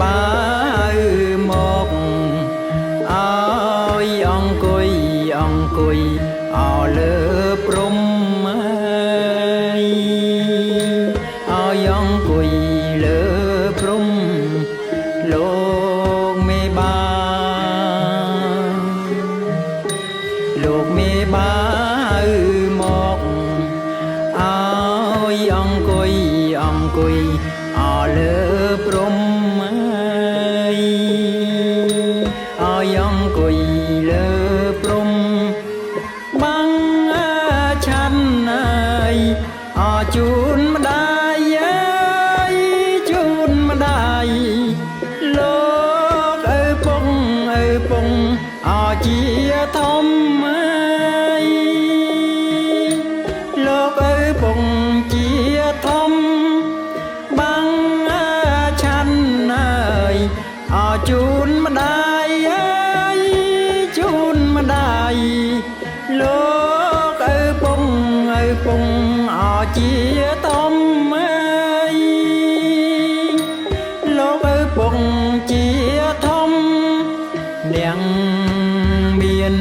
បាមកអើយអង្គុយអោលើព្រំអើយអើយអង្គុយលើព្រំលោកមេបាមកអើយអង្គុយអោលើព្រំអើយអើយអង្គុយលើព្រំបាំងឆាន់អើយអជូនម្ដាយអើយជូនម្ដាយលោកឪពុកអជាធំអើយលោកឪពុកជាធំបាំងឆាន់អើយអជូនម្ដាយអើយជូនម្ដាយលោកឪពុកអជាធំអើយលោកឪពុកជាធំនាងមាន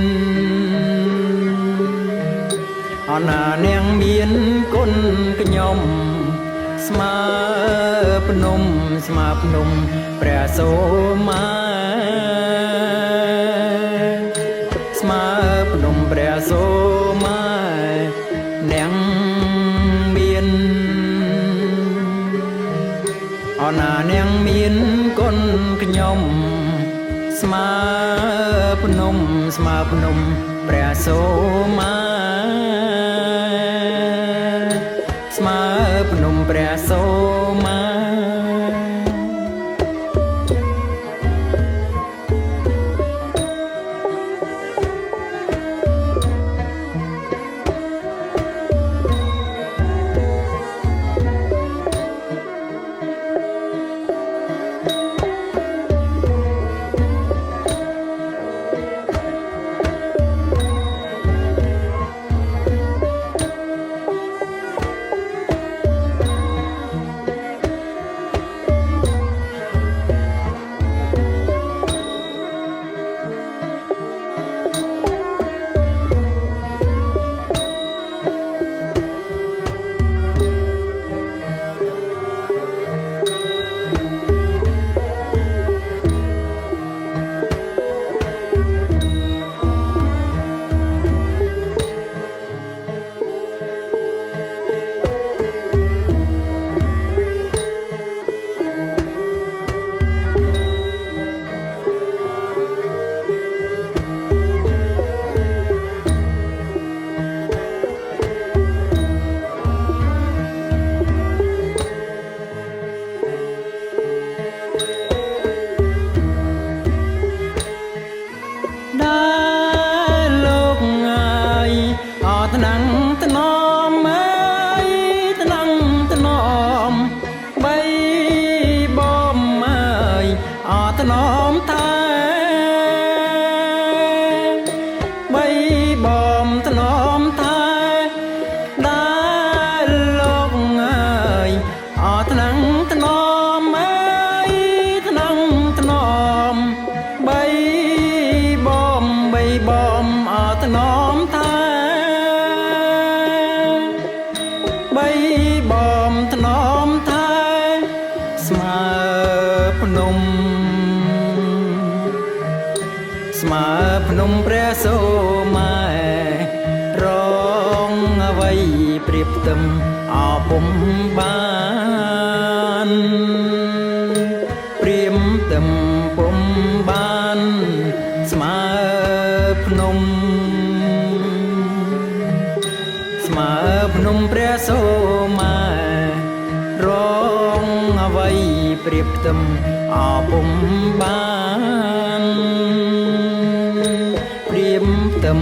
អណានាងមានគុណខ្ញុំស្មើភ្នំព្រះសូមាស្មើភ្នំព្រះសូមានាងមានអណានាងមានគុណខ្ញុំស្មើភ្នំព្រះសូមាស្មើភ្នំព្រះសូមាថ្នាំងថ្នមអើយថ្នាំងថ្នមបីបំអើយថ្នមតែបីបំថ្នមតែដែលលោកអើយថ្នាំងថ្នមអើយថ្នាំងថ្នមបីបំថ្នមតែបំថ្នមតែស្មើភ្នំព្រះសូមារងអ្វីព្រៀបផ្ទឹមអពុំបានព្រៀមផ្ទឹមពុំបានស្មើភ្នំព្រះសូមារងអ្វីព្រៀបផ្ទឹមអពុំបានព្រៀមផ្ទឹម